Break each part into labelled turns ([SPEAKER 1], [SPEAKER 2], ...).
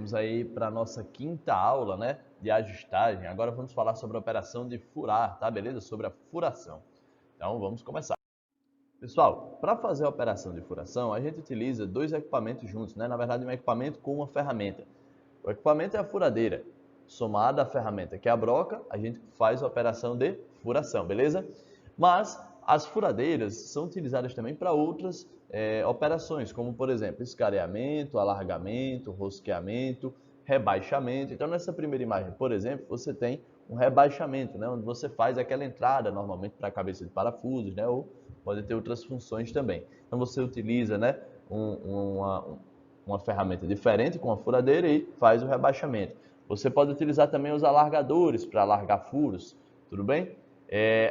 [SPEAKER 1] Vamos aí para a nossa quinta aula, né, de ajustagem. Agora vamos falar sobre a operação de furar, tá? Beleza? Sobre a furação. Então vamos começar. Pessoal, para fazer a operação de furação, a gente utiliza dois equipamentos juntos, né? Na verdade, um equipamento com uma ferramenta. O equipamento é a furadeira. Somada à ferramenta, que é a broca, a gente faz a operação de furação, beleza? Mas as furadeiras são utilizadas também para outras operações, como por exemplo, escareamento, alargamento, rosqueamento, rebaixamento. Então nessa primeira imagem, por exemplo, você tem um rebaixamento, né, onde você faz aquela entrada normalmente para a cabeça de parafusos, né, ou pode ter outras funções também. Então você utiliza, né, uma ferramenta diferente com a furadeira e faz o rebaixamento. Você pode utilizar também os alargadores para alargar furos, tudo bem?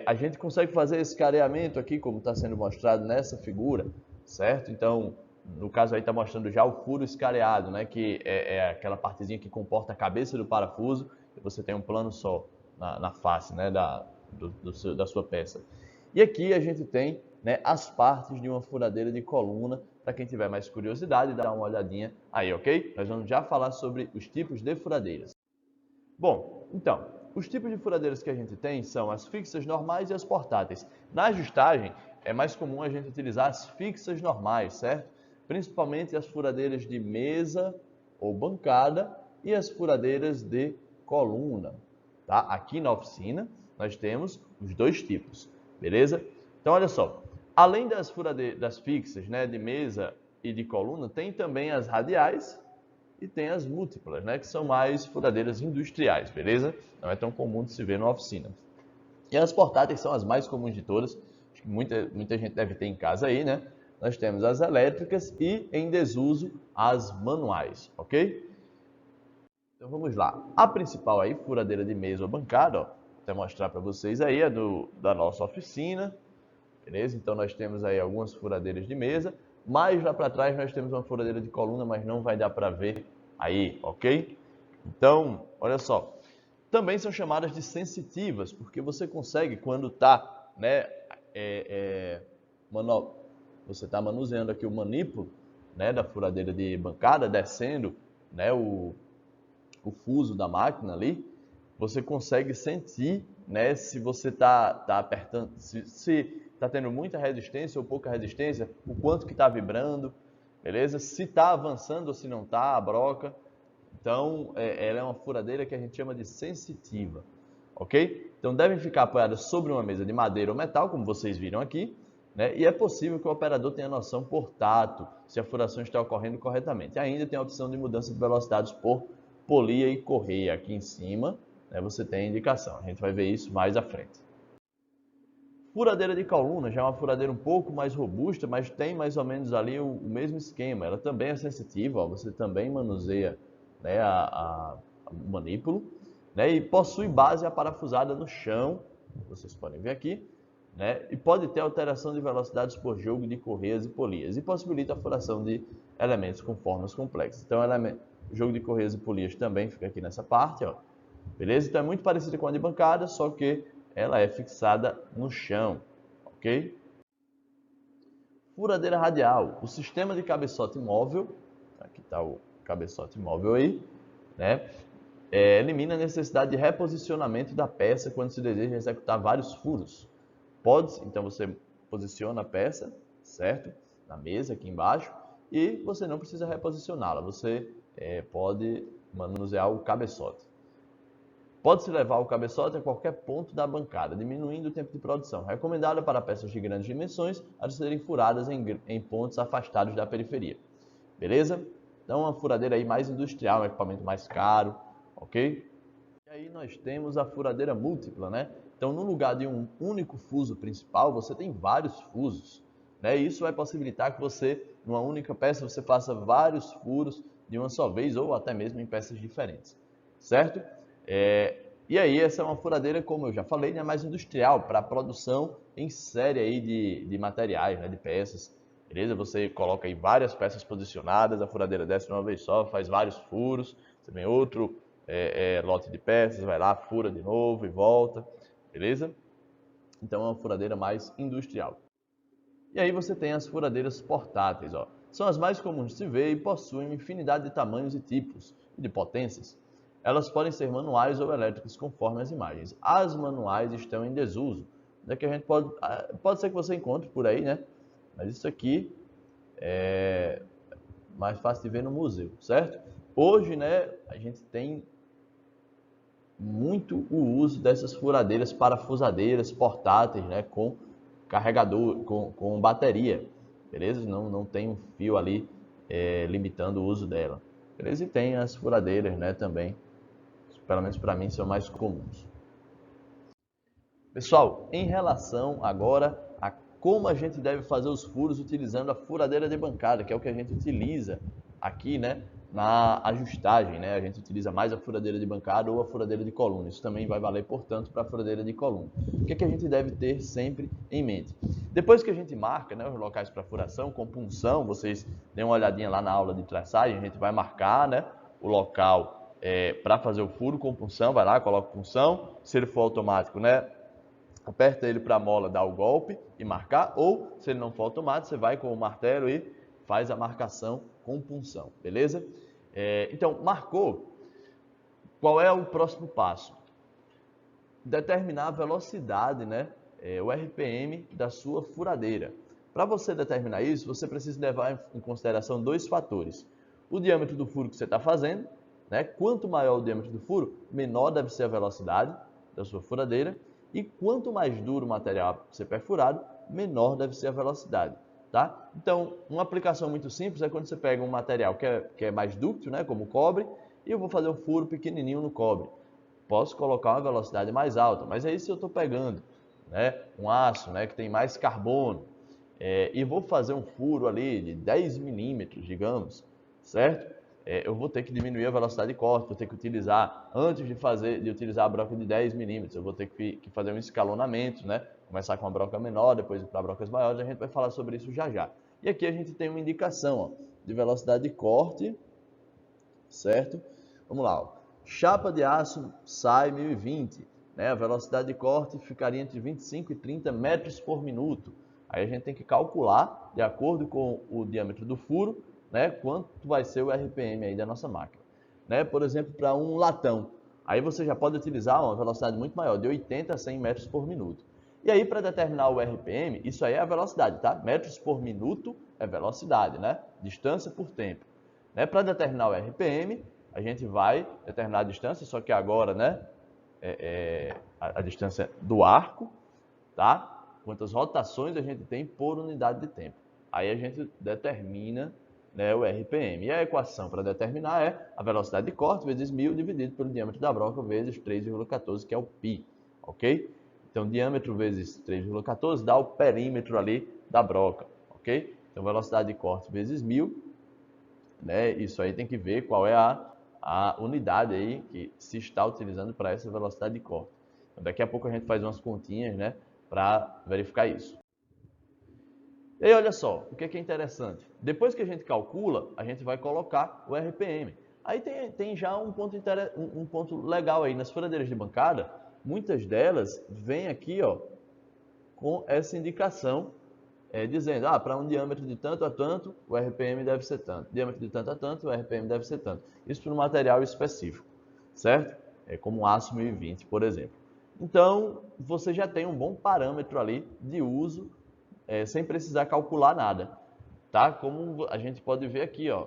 [SPEAKER 1] A gente consegue fazer esse careamento aqui, como está sendo mostrado nessa figura, certo? Então, no caso aí está mostrando já o furo escareado, né? Que é aquela partezinha que comporta a cabeça do parafuso e você tem um plano só na face, né? Da sua peça. E aqui a gente tem, né, as partes de uma furadeira de coluna, para quem tiver mais curiosidade, dá uma olhadinha aí, ok? Nós vamos já falar sobre os tipos de furadeiras. Bom, então, os tipos de furadeiras que a gente tem são as fixas normais e as portáteis. Na ajustagem, é mais comum a gente utilizar as fixas normais, certo? Principalmente as furadeiras de mesa ou bancada e as furadeiras de coluna, tá? Aqui na oficina, nós temos os dois tipos, beleza? Então, olha só, além das furadeiras fixas, né, de mesa e de coluna, tem também as radiais, e tem as múltiplas, né, que são mais furadeiras industriais, beleza? Não é tão comum de se ver na oficina. E as portáteis são as mais comuns de todas, acho que muita gente deve ter em casa aí, né? Nós temos as elétricas e, em desuso, as manuais, ok? Então vamos lá. A principal aí, furadeira de mesa ou bancada, ó, vou até mostrar para vocês aí, é da nossa oficina, beleza? Então nós temos aí algumas furadeiras de mesa, mais lá para trás nós temos uma furadeira de coluna, mas não vai dar para ver aí, ok? Então, olha só, também são chamadas de sensitivas, porque você consegue, quando está, né, você está manuseando aqui o manípulo, né, da furadeira de bancada, descendo, né, o fuso da máquina ali, você consegue sentir, né, se você está apertando, se está tendo muita resistência ou pouca resistência, o quanto que está vibrando, beleza? Se está avançando ou se não está, a broca. Então, ela é uma furadeira que a gente chama de sensitiva, ok? Então, devem ficar apoiadas sobre uma mesa de madeira ou metal, como vocês viram aqui, né? E é possível que o operador tenha noção por tato, se a furação está ocorrendo corretamente. Ainda tem a opção de mudança de velocidades por polia e correia aqui em cima, né, você tem a indicação. A gente vai ver isso mais à frente. Furadeira de coluna já é uma furadeira um pouco mais robusta, mas tem mais ou menos ali o mesmo esquema. Ela também é sensitiva, ó, você também manuseia, né, o manípulo, né, e possui base aparafusada no chão, vocês podem ver aqui, né, e pode ter alteração de velocidades por jogo de correias e polias, e possibilita a furação de elementos com formas complexas. Então, o jogo de correias e polias também fica aqui nessa parte, ó, beleza? Então, é muito parecida com a de bancada, só que ela é fixada no chão, ok? Furadeira radial, o sistema de cabeçote móvel, aqui está o cabeçote móvel aí, né? Elimina a necessidade de reposicionamento da peça quando se deseja executar vários furos. Então você posiciona a peça, certo? Na mesa aqui embaixo, e você não precisa reposicioná-la, você pode manusear o cabeçote. Pode-se levar o cabeçote a qualquer ponto da bancada, diminuindo o tempo de produção. Recomendada para peças de grandes dimensões, a serem furadas em pontos afastados da periferia. Beleza? Então, uma furadeira aí mais industrial, um equipamento mais caro, ok? E aí nós temos a furadeira múltipla, né? Então, no lugar de um único fuso principal, você tem vários fusos, né? Isso vai possibilitar que você, numa única peça, você faça vários furos de uma só vez ou até mesmo em peças diferentes, certo? E aí essa é uma furadeira, como eu já falei, né, mais industrial, para produção em série aí de materiais, né, de peças, beleza? Você coloca aí várias peças posicionadas, a furadeira desce de uma vez só, faz vários furos, você vem outro lote de peças, vai lá, fura de novo e volta, beleza? Então é uma furadeira mais industrial. E aí você tem as furadeiras portáteis, ó. São as mais comuns de se ver e possuem uma infinidade de tamanhos e tipos e de potências. Elas podem ser manuais ou elétricas, conforme as imagens. As manuais estão em desuso. Que a gente pode ser que você encontre por aí, né? Mas isso aqui é mais fácil de ver no museu, certo? Hoje, né, a gente tem muito o uso dessas furadeiras parafusadeiras portáteis, né, com carregador, com bateria, beleza? Não tem um fio ali limitando o uso dela, beleza? E tem as furadeiras, né, também, pelo menos para mim, são mais comuns. Pessoal, em relação agora a como a gente deve fazer os furos utilizando a furadeira de bancada, que é o que a gente utiliza aqui, né, na ajustagem, né? A gente utiliza mais a furadeira de bancada ou a furadeira de coluna. Isso também vai valer, portanto, para a furadeira de coluna. O que é que a gente deve ter sempre em mente? Depois que a gente marca, né, os locais para furação com punção, vocês dêem uma olhadinha lá na aula de traçagem, a gente vai marcar, né, o local para fazer o furo com punção, vai lá, coloca punção. Se ele for automático, né, aperta ele para a mola dar o golpe e marcar, ou se ele não for automático, você vai com o martelo e faz a marcação com punção, beleza? Então, marcou, qual é o próximo passo? Determinar a velocidade, né, o RPM da sua furadeira. Para você determinar isso, você precisa levar em consideração dois fatores. O diâmetro do furo que você está fazendo, né? Quanto maior o diâmetro do furo, menor deve ser a velocidade da sua furadeira. E quanto mais duro o material ser perfurado, menor deve ser a velocidade, tá? Então, uma aplicação muito simples é quando você pega um material que é mais dúctil, né, como o cobre, e eu vou fazer um furo pequenininho no cobre. Posso colocar uma velocidade mais alta, mas aí se eu estou pegando, né, um aço, né, que tem mais carbono, e vou fazer um furo ali de 10 milímetros, digamos, certo? Eu vou ter que diminuir a velocidade de corte, vou ter que utilizar, antes de utilizar a broca de 10 milímetros, eu vou ter que fazer um escalonamento, né? Começar com uma broca menor, depois ir para brocas maiores, a gente vai falar sobre isso já já. E aqui a gente tem uma indicação, ó, de velocidade de corte, certo? Vamos lá, ó. Chapa de aço SAI 1020, né? A velocidade de corte ficaria entre 25 e 30 metros por minuto. Aí a gente tem que calcular, de acordo com o diâmetro do furo, né, quanto vai ser o RPM aí da nossa máquina. Né? Por exemplo, para um latão, aí você já pode utilizar uma velocidade muito maior, de 80 a 100 metros por minuto. E aí, para determinar o RPM, isso aí é a velocidade, tá? Metros por minuto é velocidade, né? Distância por tempo. Né? Para determinar o RPM, a gente vai determinar a distância, só que agora, né, a distância do arco, tá? Quantas rotações a gente tem por unidade de tempo. Aí a gente determina, né, o RPM. E a equação para determinar é a velocidade de corte vezes 1000 dividido pelo diâmetro da broca vezes 3,14, que é o π, ok? Então, diâmetro vezes 3,14 dá o perímetro ali da broca, ok? Então, velocidade de corte vezes 1000, né? Isso aí tem que ver qual é a unidade aí que se está utilizando para essa velocidade de corte. Então, daqui a pouco a gente faz umas continhas, né, para verificar isso. E aí, olha só, o que é interessante. Depois que a gente calcula, a gente vai colocar o RPM. Aí tem já um ponto legal aí. Nas furadeiras de bancada, muitas delas vêm aqui, ó, com essa indicação, dizendo, para um diâmetro de tanto a tanto, o RPM deve ser tanto. Diâmetro de tanto a tanto, o RPM deve ser tanto. Isso para um material específico, certo? Como o aço 1020, por exemplo. Então, você já tem um bom parâmetro ali de uso, sem precisar calcular nada, tá? Como a gente pode ver aqui, ó.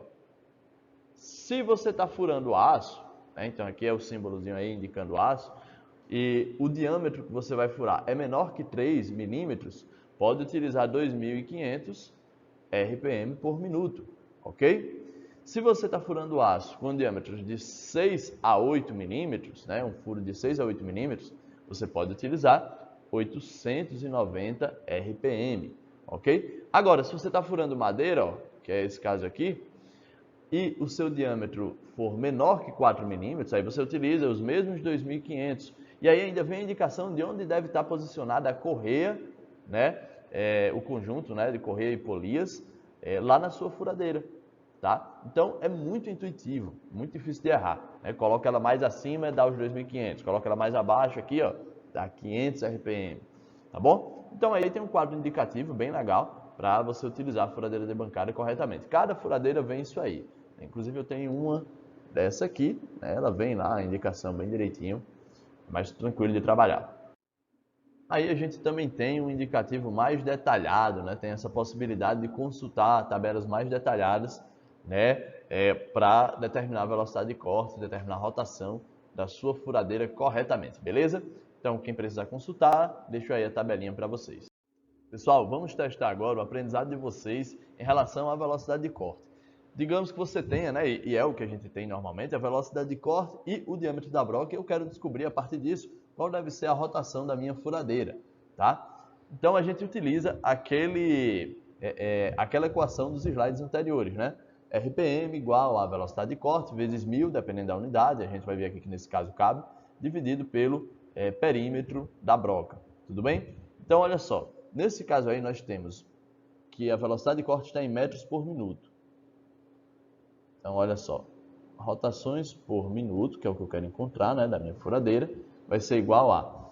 [SPEAKER 1] Se você está furando aço, né, então aqui é o símbolozinho aí indicando aço, e o diâmetro que você vai furar é menor que 3 milímetros, pode utilizar 2.500 RPM por minuto, ok? Se você está furando aço com diâmetros de 6 a 8 milímetros, né, um furo de 6 a 8 milímetros, você pode utilizar 890 RPM, ok? Agora, se você está furando madeira, ó, que é esse caso aqui, e o seu diâmetro for menor que 4 milímetros, aí você utiliza os mesmos 2.500. E aí ainda vem a indicação de onde deve estar posicionada a correia, né, o conjunto, né, de correia e polias, lá na sua furadeira. Tá? Então é muito intuitivo, muito difícil de errar. Né? Coloca ela mais acima, dá os 2.500. Coloca ela mais abaixo aqui, ó, dá 500 RPM. Tá bom? Então aí tem um quadro indicativo bem legal, para você utilizar a furadeira debancada corretamente. Cada furadeira vem isso aí. Inclusive eu tenho uma dessa aqui, né? Ela vem lá, a indicação bem direitinho, mais tranquilo de trabalhar. Aí a gente também tem um indicativo mais detalhado, né? Tem essa possibilidade de consultar tabelas mais detalhadas, né? Para determinar a velocidade de corte, determinar a rotação da sua furadeira corretamente, beleza? Então, quem precisar consultar, deixo aí a tabelinha para vocês. Pessoal, vamos testar agora o aprendizado de vocês em relação à velocidade de corte. Digamos que você tenha, né, e é o que a gente tem normalmente, a velocidade de corte e o diâmetro da broca, e eu quero descobrir a partir disso qual deve ser a rotação da minha furadeira, tá? Então a gente utiliza aquela equação dos slides anteriores, né? RPM igual a velocidade de corte vezes 1000, dependendo da unidade, a gente vai ver aqui que nesse caso cabe, dividido pelo perímetro da broca, tudo bem? Então olha só, nesse caso aí nós temos que a velocidade de corte está em metros por minuto. Então, olha só, rotações por minuto, que é o que eu quero encontrar, né, da minha furadeira, vai ser igual a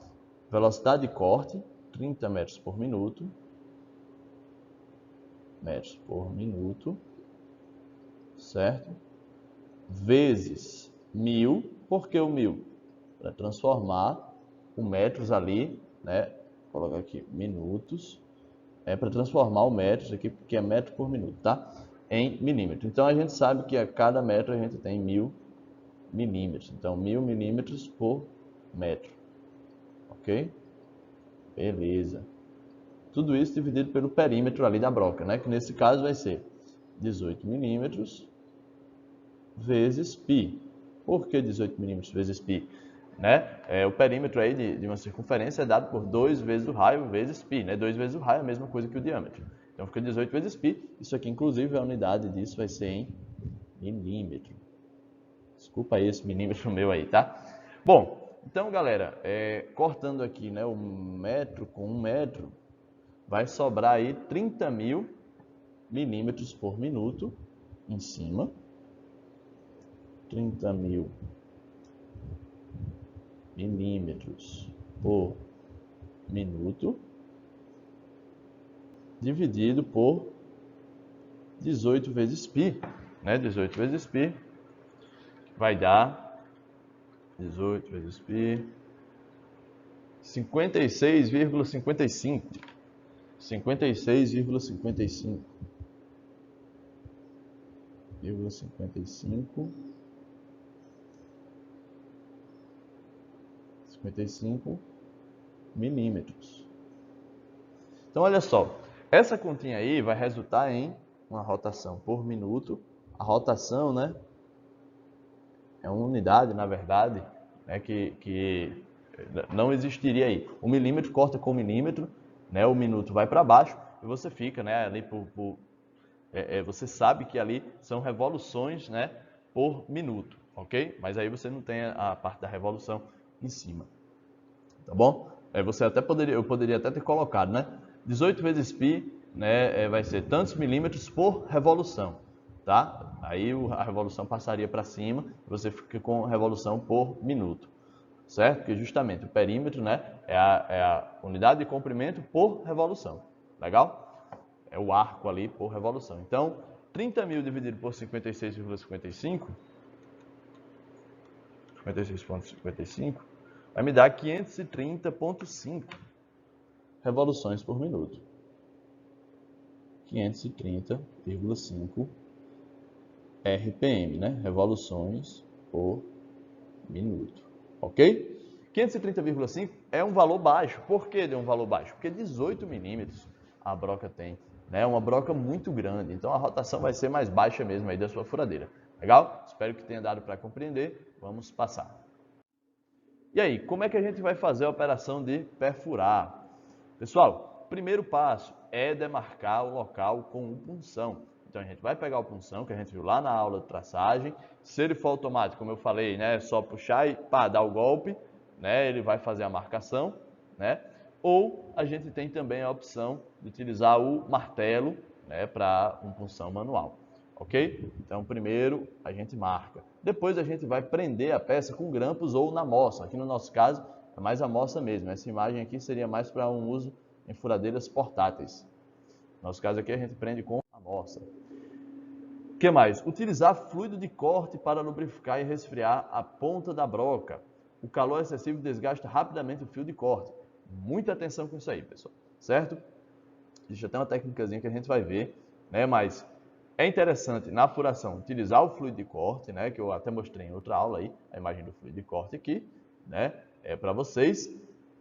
[SPEAKER 1] velocidade de corte, 30 metros por minuto, certo? Vezes 1000, por que o 1000? Para transformar o metros ali, né, vou colocar aqui minutos, para transformar o metros aqui, porque é metro por minuto, tá? Em milímetro. Então, a gente sabe que a cada metro a gente tem 1000 milímetros. Então, 1000 milímetros por metro. Ok? Beleza. Tudo isso dividido pelo perímetro ali da broca, né? Que nesse caso vai ser 18 milímetros vezes π. Por que 18 milímetros vezes π? Né? O perímetro aí de uma circunferência é dado por 2 vezes o raio vezes π. Né? 2 vezes o raio é a mesma coisa que o diâmetro. Então fica 18 vezes π. Isso aqui, inclusive, a unidade disso vai ser em milímetro. Desculpa aí esse milímetro meu aí, tá? Bom, então, galera, cortando aqui, né, o metro com 1 metro, vai sobrar aí 30.000 milímetros por minuto em cima. 30.000 milímetros por minuto, dividido por 18 vezes π, né? 18 vezes π vai dar 18 vezes π 56,55. 56,55 milímetros. Então, olha só, essa continha aí vai resultar em uma rotação por minuto. A rotação, né, é uma unidade, na verdade, né, que não existiria aí. O milímetro corta com o milímetro, né, o minuto vai para baixo e você fica, né, ali você sabe que ali são revoluções, né, por minuto, ok? Mas aí você não tem a parte da revolução em cima, tá bom? Eu poderia até ter colocado, né, 18 vezes π, né, vai ser tantos milímetros por revolução, tá? Aí a revolução passaria para cima, você fica com revolução por minuto, certo? Porque justamente o perímetro, né, é a unidade de comprimento por revolução, legal? É o arco ali por revolução. Então, 30.000 dividido por 56,55, 56,55, vai me dar 530,5 revoluções por minuto. 530,5 RPM, né? Revoluções por minuto. Ok? 530,5 é um valor baixo. Por que deu um valor baixo? Porque 18 milímetros a broca tem. É uma broca muito grande, então a rotação vai ser mais baixa mesmo aí da sua furadeira. Legal? Espero que tenha dado para compreender. Vamos passar. E aí, como é que a gente vai fazer a operação de perfurar? Pessoal, primeiro passo é demarcar o local com um punção. Então a gente vai pegar o punção que a gente viu lá na aula de traçagem. Se ele for automático, como eu falei, né, é só puxar e dar o golpe, né, ele vai fazer a marcação, né? Ou a gente tem também a opção de utilizar o martelo, né, para um punção manual, ok? Então, primeiro a gente marca. Depois a gente vai prender a peça com grampos ou na moça. Aqui no nosso caso é mais a moça mesmo. Essa imagem aqui seria mais para um uso em furadeiras portáteis. No nosso caso aqui a gente prende com amostra. O que mais? Utilizar fluido de corte para lubrificar e resfriar a ponta da broca. O calor excessivo desgasta rapidamente o fio de corte. Muita atenção com isso aí, pessoal, certo? Existe até uma técnicazinha que a gente vai ver, né? Mas é interessante na furação utilizar o fluido de corte, né? Que eu até mostrei em outra aula aí, a imagem do fluido de corte aqui, né? É para vocês.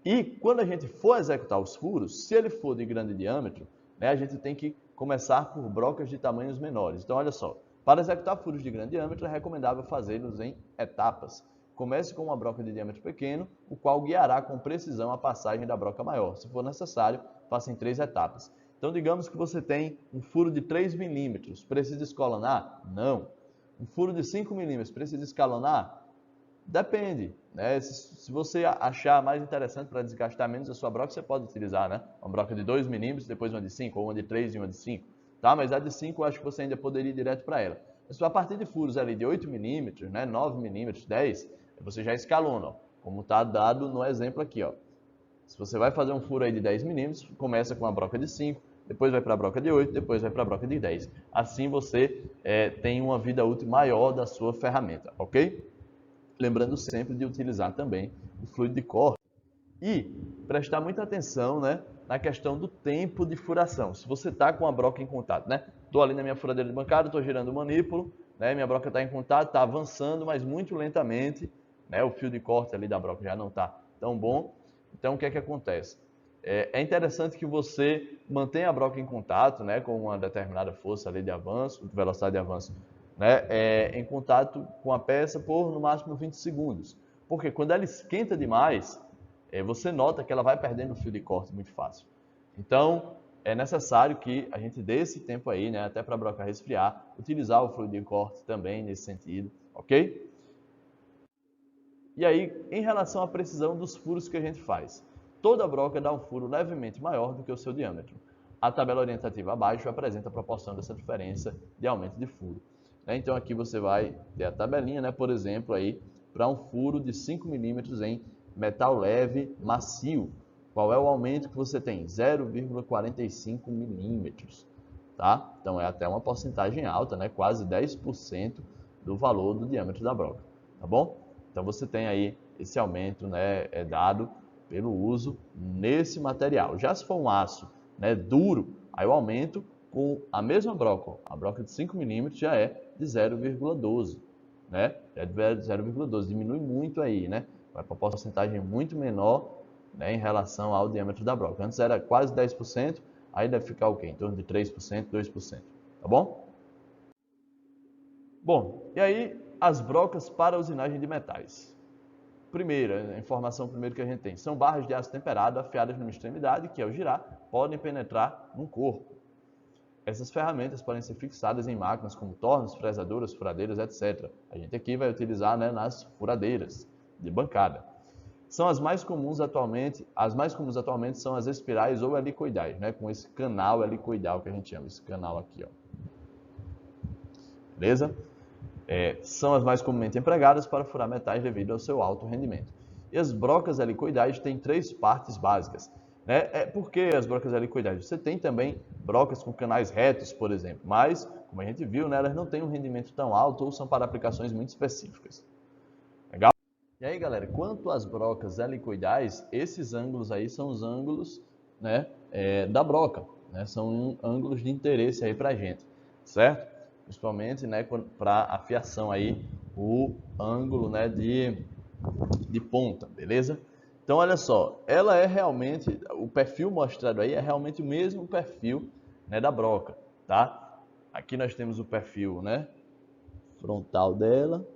[SPEAKER 1] E quando a gente for executar os furos, se ele for de grande diâmetro, né? A gente tem que começar por brocas de tamanhos menores. Então, olha só, para executar furos de grande diâmetro é recomendável fazê-los em etapas. Comece com uma broca de diâmetro pequeno, o qual guiará com precisão a passagem da broca maior. Se for necessário, faça em 3 etapas. Então, digamos que você tem um furo de 3 milímetros, precisa escalonar? Não. Um furo de 5 milímetros, precisa escalonar? Depende, né? Se você achar mais interessante para desgastar menos a sua broca, você pode utilizar, né? Uma broca de 2 milímetros, depois uma de 5, ou uma de 3 e uma de 5, tá? Mas a de 5 eu acho que você ainda poderia ir direto para ela. Mas a partir de furos ali de 8 milímetros, né? 9 milímetros, 10, você já escalona, ó, como está dado no exemplo aqui, ó. Se você vai fazer um furo aí de 10 milímetros, começa com a broca de 5, depois vai para a broca de 8, depois vai para a broca de 10. Assim você tem uma vida útil maior da sua ferramenta, ok? Lembrando sempre de utilizar também o fluido de corte e prestar muita atenção, né, na questão do tempo de furação. Se você está com a broca em contato, né? Estou ali na minha furadeira de bancada, estou girando o manípulo, né, minha broca está em contato, está avançando, mas muito lentamente, né, o fio de corte ali da broca já não está tão bom. Então, o que é que acontece? É interessante que você mantenha a broca em contato, né, com uma determinada força ali de avanço, velocidade de avanço, né, em contato com a peça por no máximo 20 segundos. Porque quando ela esquenta demais, você nota que ela vai perdendo o fio de corte muito fácil. Então, é necessário que a gente dê esse tempo aí, né, até para a broca resfriar, utilizar o fluido de corte também nesse sentido, ok? E aí, em relação à precisão dos furos que a gente faz, toda broca dá um furo levemente maior do que o seu diâmetro. A tabela orientativa abaixo apresenta a proporção dessa diferença de aumento de furo. Então aqui você vai ter a tabelinha, né, por exemplo, aí para um furo de 5 milímetros em metal leve macio. Qual é o aumento que você tem? 0,45 milímetros. Tá? Então é até uma porcentagem alta, né? Quase 10% do valor do diâmetro da broca. Tá bom? Então você tem aí esse aumento, né, dado pelo uso nesse material. Já se for um aço, né, duro, aí o aumento com a mesma broca, a broca de 5 milímetros já é de 0,12, né? É de 0,12, diminui muito aí, né? Vai para uma porcentagem muito menor, né, em relação ao diâmetro da broca. Antes era quase 10%, aí deve ficar o quê? Em torno de 3%, 2%, tá bom? Bom, e aí as brocas para usinagem de metais. Primeira, a informação primeiro que a gente tem, são barras de aço temperado afiadas numa extremidade, que ao girar, podem penetrar no corpo. Essas ferramentas podem ser fixadas em máquinas como tornos, fresadoras, furadeiras, etc. A gente aqui vai utilizar, né, nas furadeiras de bancada. São as mais comuns atualmente são as espirais ou helicoidais, né, com esse canal helicoidal que a gente chama, esse canal aqui, ó. Beleza? São as mais comumente empregadas para furar metais devido ao seu alto rendimento. E as brocas helicoidais têm 3 partes básicas. Né? Por que as brocas helicoidais? Você tem também brocas com canais retos, por exemplo, mas, como a gente viu, né, elas não têm um rendimento tão alto ou são para aplicações muito específicas. Legal? E aí, galera, quanto às brocas helicoidais, esses ângulos aí são os ângulos, né, da broca, né? São ângulos de interesse aí para a gente, certo? Principalmente, né, para afiação aí, o ângulo, né, de ponta, beleza? Então, olha só, ela é realmente, o perfil mostrado aí é realmente o mesmo perfil, né, da broca, tá? Aqui nós temos o perfil, né, frontal dela.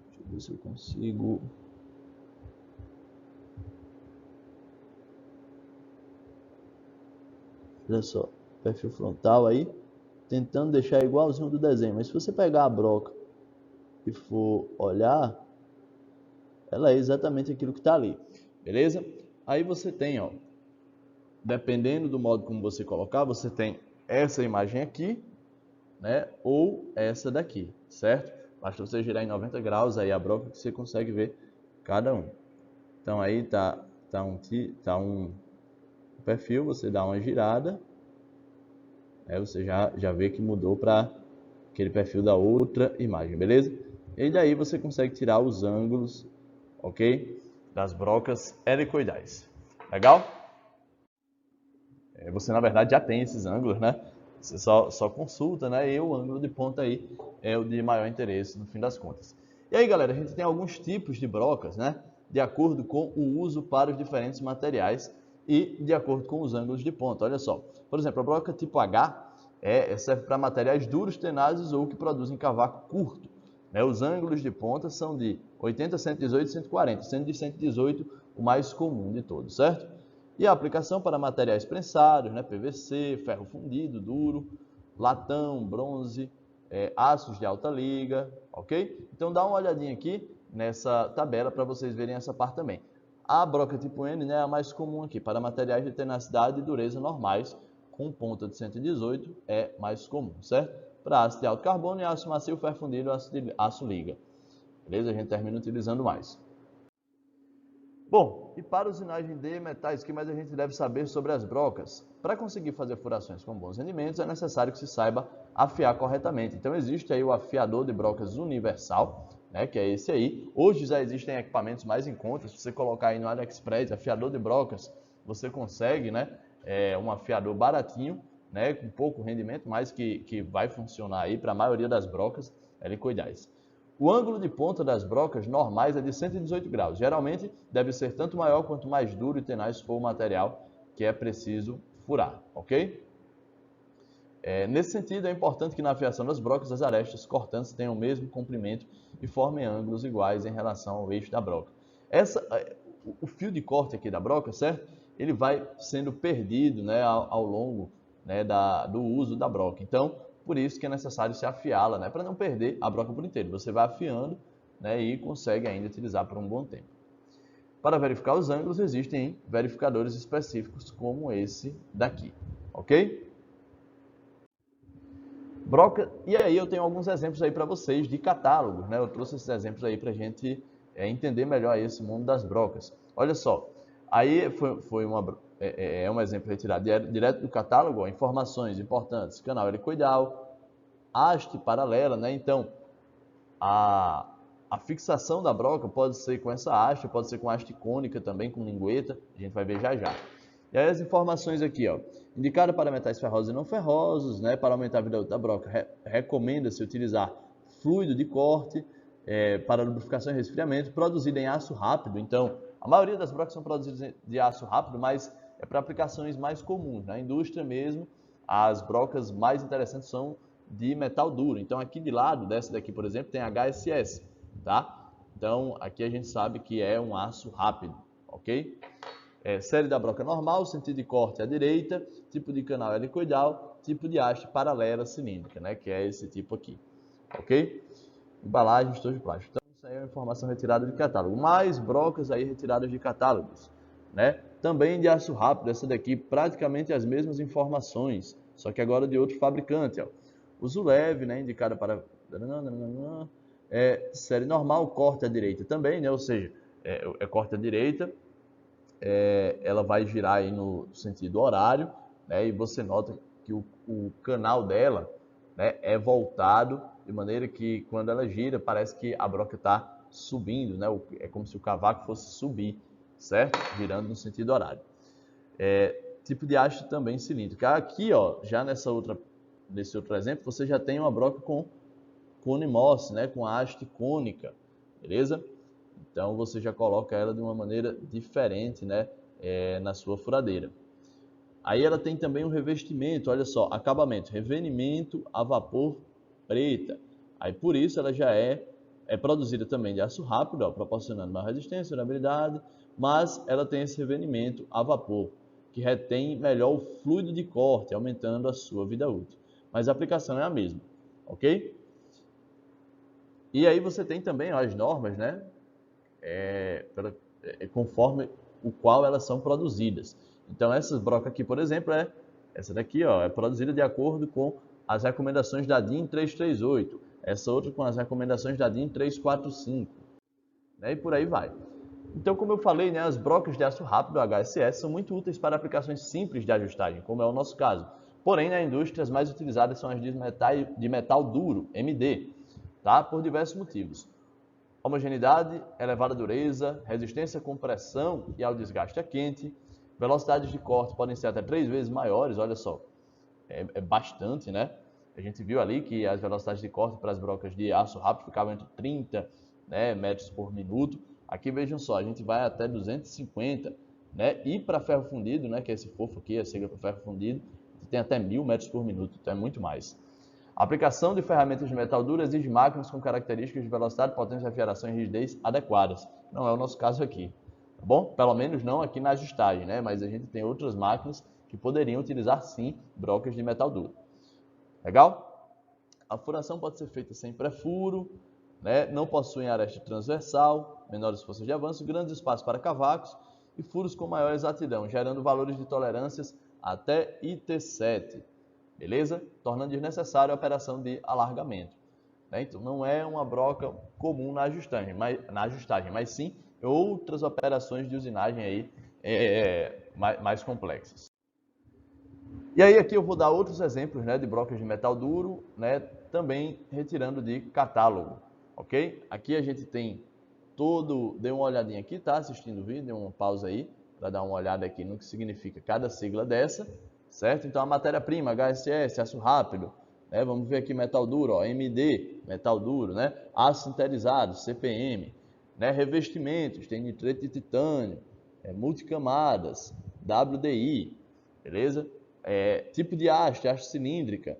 [SPEAKER 1] Deixa eu ver se eu consigo. Olha só, perfil frontal aí, tentando deixar igualzinho do desenho. Mas se você pegar a broca e for olhar, ela é exatamente aquilo que está ali, beleza? Aí você tem, ó, dependendo do modo como você colocar, você tem essa imagem aqui, né, ou essa daqui, certo? Basta você girar em 90 graus aí a broca que você consegue ver cada um. Então aí tá um perfil, você dá uma girada, Você já vê que mudou para aquele perfil da outra imagem, beleza? E daí você consegue tirar os ângulos, ok? Das brocas helicoidais. Legal? Você, na verdade, já tem esses ângulos, né? Você só consulta, né? E o ângulo de ponta aí é o de maior interesse, no fim das contas. E aí, galera, a gente tem alguns tipos de brocas, né? De acordo com o uso para os diferentes materiais e de acordo com os ângulos de ponta. Olha só, por exemplo, a broca tipo H serve para materiais duros, tenazes ou que produzem cavaco curto. Os ângulos de ponta são de 80, 118 e 140, sendo de 118 o mais comum de todos, certo? E a aplicação para materiais prensados, PVC, ferro fundido, duro, latão, bronze, aços de alta liga, ok? Então dá uma olhadinha aqui nessa tabela para vocês verem essa parte também. A broca tipo N é a mais comum aqui, para materiais de tenacidade e dureza normais, com ponta de 118 é mais comum, certo? Para aço de alto carbono e aço macio, ferro fundido, aço liga. Beleza? A gente termina utilizando mais. Bom, e para usinagem de metais, o que mais a gente deve saber sobre as brocas? Para conseguir fazer furações com bons rendimentos, é necessário que se saiba afiar corretamente. Então, existe aí o afiador de brocas universal, que é esse aí. Hoje já existem equipamentos mais em conta. Se você colocar aí no AliExpress, afiador de brocas, você consegue um afiador baratinho, com pouco rendimento, mas que vai funcionar aí para a maioria das brocas helicoidais. O ângulo de ponta das brocas normais é de 118 graus. Geralmente deve ser tanto maior quanto mais duro e tenaz for o material que é preciso furar, ok? Nesse sentido, é importante que na afiação das brocas as arestas cortantes tenham o mesmo comprimento e formem ângulos iguais em relação ao eixo da broca. O fio de corte aqui da broca, certo? Ele vai sendo perdido ao longo do uso da broca. Então, por isso que é necessário se afiá-la, para não perder a broca por inteiro. Você vai afiando e consegue ainda utilizar por um bom tempo. Para verificar os ângulos, existem verificadores específicos como esse daqui, ok? Broca, e aí eu tenho alguns exemplos aí para vocês de catálogos, Eu trouxe esses exemplos aí para a gente entender melhor esse mundo das brocas. Olha só, aí foi um exemplo retirado direto do catálogo, ó, informações importantes, canal helicoidal, haste paralela, Então, a fixação da broca pode ser com essa haste, pode ser com haste cônica também, com lingueta, a gente vai ver já já. E aí as informações aqui, ó, indicada para metais ferrosos e não ferrosos, para aumentar a vida útil da broca, recomenda-se utilizar fluido de corte para lubrificação e resfriamento, produzido em aço rápido. Então, a maioria das brocas são produzidas de aço rápido, mas é para aplicações mais comuns. Na indústria mesmo, as brocas mais interessantes são de metal duro. Então, aqui de lado, dessa daqui, por exemplo, tem HSS, tá? Então, aqui a gente sabe que é um aço rápido, ok? Série da broca normal, sentido de corte à direita, tipo de canal helicoidal, tipo de haste paralela cilíndrica, que é esse tipo aqui, ok? Embalagem, estojo de plástico. Então, isso aí é uma informação retirada de catálogo. Mais brocas aí retiradas de catálogos, Também de aço rápido, essa daqui, praticamente as mesmas informações, só que agora de outro fabricante, ó. Uso leve, indicada para série normal, corte à direita também, Ou seja, corte à direita, ela vai girar aí no sentido horário, E você nota que o canal dela é voltado de maneira que quando ela gira parece que a broca está subindo, É como se o cavaco fosse subir, certo? Girando no sentido horário. Tipo de haste também cilíndrica. Aqui, ó, já nesse outro exemplo, você já tem uma broca com cone Moss, com a haste cônica, beleza? Então você já coloca ela de uma maneira diferente, na sua furadeira. Aí ela tem também um revestimento, olha só, acabamento, revenimento a vapor preta. Aí por isso ela já é produzida também de aço rápido, ó, proporcionando maior resistência, durabilidade, mas ela tem esse revenimento a vapor, que retém melhor o fluido de corte, aumentando a sua vida útil. Mas a aplicação é a mesma, ok? E aí você tem também ó, as normas, conforme o qual elas são produzidas. Então, essas brocas aqui, por exemplo, essa daqui ó, é produzida de acordo com as recomendações da DIN 338, essa outra com as recomendações da DIN 345, e por aí vai. Então, como eu falei, as brocas de aço rápido, HSS, são muito úteis para aplicações simples de ajustagem, como é o nosso caso. Porém, na indústria, as mais utilizadas são as de metal duro, MD, tá? Por diversos motivos. Homogeneidade, elevada dureza, resistência à compressão e ao desgaste a quente, velocidades de corte podem ser até 3 vezes maiores, olha só, é bastante, né? A gente viu ali que as velocidades de corte para as brocas de aço rápido ficavam entre 30, né, metros por minuto. Aqui vejam só, a gente vai até 250, né? E para ferro fundido, né, que é esse fofo aqui, a sigla para ferro fundido, tem até 1000 metros por minuto, então é muito mais. A aplicação de ferramentas de metal duro exige máquinas com características de velocidade, potência, refrigeração e rigidez adequadas. Não é o nosso caso aqui, tá bom? Pelo menos não aqui na ajustagem, né? Mas a gente tem outras máquinas que poderiam utilizar sim brocas de metal duro. Legal? A furação pode ser feita sem pré-furo, né? Não possuem aresta transversal, menores forças de avanço, grandes espaços para cavacos e furos com maior exatidão, gerando valores de tolerâncias até IT7. Beleza? Tornando desnecessária a operação de alargamento. Né? Então, não é uma broca comum na ajustagem, mas sim outras operações de usinagem aí, mais complexas. E aí aqui eu vou dar outros exemplos, né, de brocas de metal duro, né, também retirando de catálogo, ok? Aqui a gente tem dê uma olhadinha aqui, tá? Assistindo o vídeo, dê uma pausa aí, para dar uma olhada aqui no que significa cada sigla dessa, certo? Então a matéria-prima, HSS, aço rápido, né? Vamos ver aqui metal duro, ó, MD, metal duro, né? Aço sinterizado, CPM, né? Revestimentos, tem nitreto de titânio, multicamadas, WDI, beleza? Tipo de haste cilíndrica,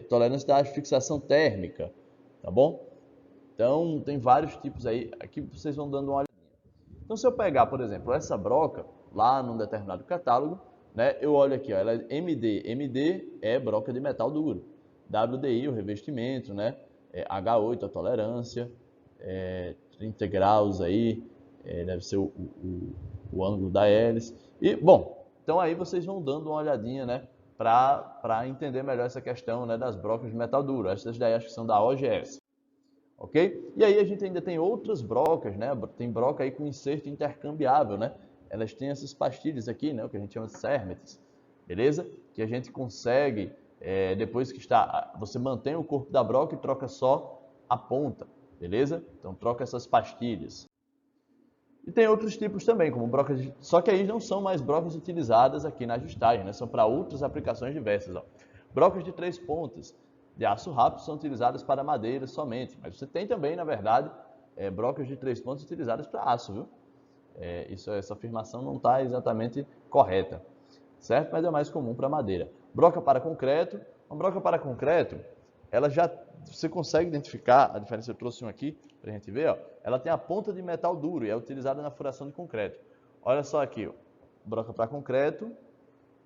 [SPEAKER 1] tolerância da fixação térmica, tá bom? Então, tem vários tipos aí, aqui vocês vão dando uma olhadinha. Então, se eu pegar, por exemplo, essa broca, lá num determinado catálogo, né, eu olho aqui, ó, ela é MD. MD é broca de metal duro. WDI, o revestimento, né? H8, a tolerância, 30 graus aí, deve ser o ângulo da hélice. E, bom, então aí vocês vão dando uma olhadinha, né, para entender melhor essa questão, né, das brocas de metal duro. Essas daí acho que são da OGS. Ok? E aí a gente ainda tem outras brocas, né? Tem broca aí com inserto intercambiável, né? Elas têm essas pastilhas aqui, né? O que a gente chama de Cermetis, beleza? Que a gente consegue, depois que você mantém o corpo da broca e troca só a ponta, beleza? Então troca essas pastilhas. E tem outros tipos também, como brocas, só que aí não são mais brocas utilizadas aqui na ajustagem, né? São para outras aplicações diversas, ó. Brocas de 3 pontas de aço rápido são utilizadas para madeira somente, mas você tem também, na verdade, brocas de 3 pontas utilizadas para aço, viu? Essa afirmação não está exatamente correta, certo? Mas é mais comum para madeira. Broca para concreto, uma broca para concreto, ela já, você consegue identificar a diferença, eu trouxe um aqui para a gente ver, ó. Ela tem a ponta de metal duro e é utilizada na furação de concreto. Olha só aqui, ó. Broca para concreto,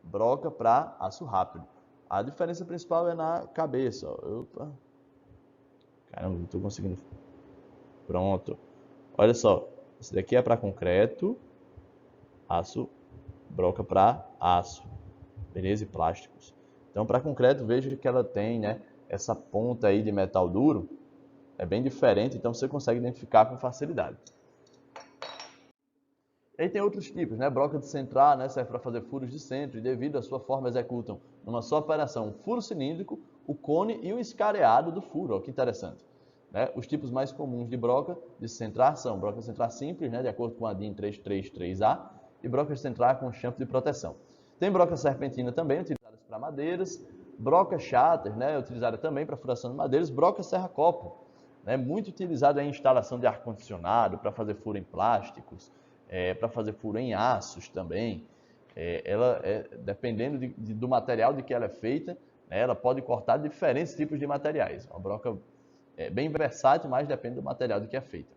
[SPEAKER 1] broca para aço rápido. A diferença principal é na cabeça, ó. Opa. Caramba, não estou conseguindo. Pronto. Olha só, esse daqui é para concreto, aço, broca para aço, beleza? E plásticos. Então, para concreto, veja que ela tem, né, essa ponta aí de metal duro, é bem diferente, então você consegue identificar com facilidade. E aí tem outros tipos, né? Broca de centrar, né? Serve para fazer furos de centro e devido à sua forma executam numa só operação um furo cilíndrico, o cone e o escareado do furo. Ó, que interessante. Né? Os tipos mais comuns de broca de centrar são broca de centrar simples, né? De acordo com a DIN 333A, e broca de centrar com chamfer de proteção. Tem broca serpentina também, utilizadas para madeiras, broca cháter, né? Utilizada também para furação de madeiras, broca serra-copo, né? Muito utilizada em instalação de ar-condicionado, para fazer furo em plásticos, para fazer furo em aços também. Dependendo do material de que ela é feita, né, ela pode cortar diferentes tipos de materiais. Uma broca bem versátil, mas depende do material de que é feita.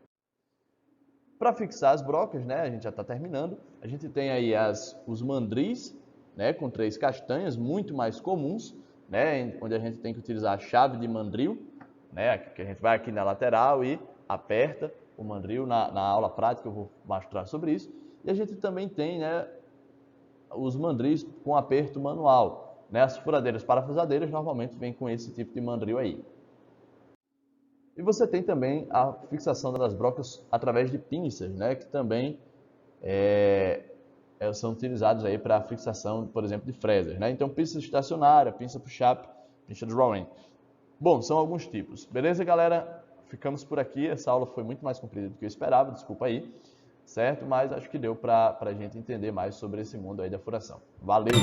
[SPEAKER 1] Para fixar as brocas, né, a gente já está terminando, a gente tem aí os mandris, né, com 3 castanhas, muito mais comuns, né, onde a gente tem que utilizar a chave de mandril, né, que a gente vai aqui na lateral e aperta o mandril. Na aula prática eu vou mostrar sobre isso. E a gente também tem, né, os mandris com aperto manual, né, as furadeiras parafusadeiras normalmente vêm com esse tipo de mandril aí. E você tem também a fixação das brocas através de pinças, né, que também é são utilizados aí para fixação, por exemplo, de fresas, né? Então, pinça estacionária, pinça push-up, pinça drawing. Bom, são alguns tipos. Beleza, galera? Ficamos por aqui. Essa aula foi muito mais comprida do que eu esperava, desculpa aí, certo? Mas acho que deu para a gente entender mais sobre esse mundo aí da furação. Valeu!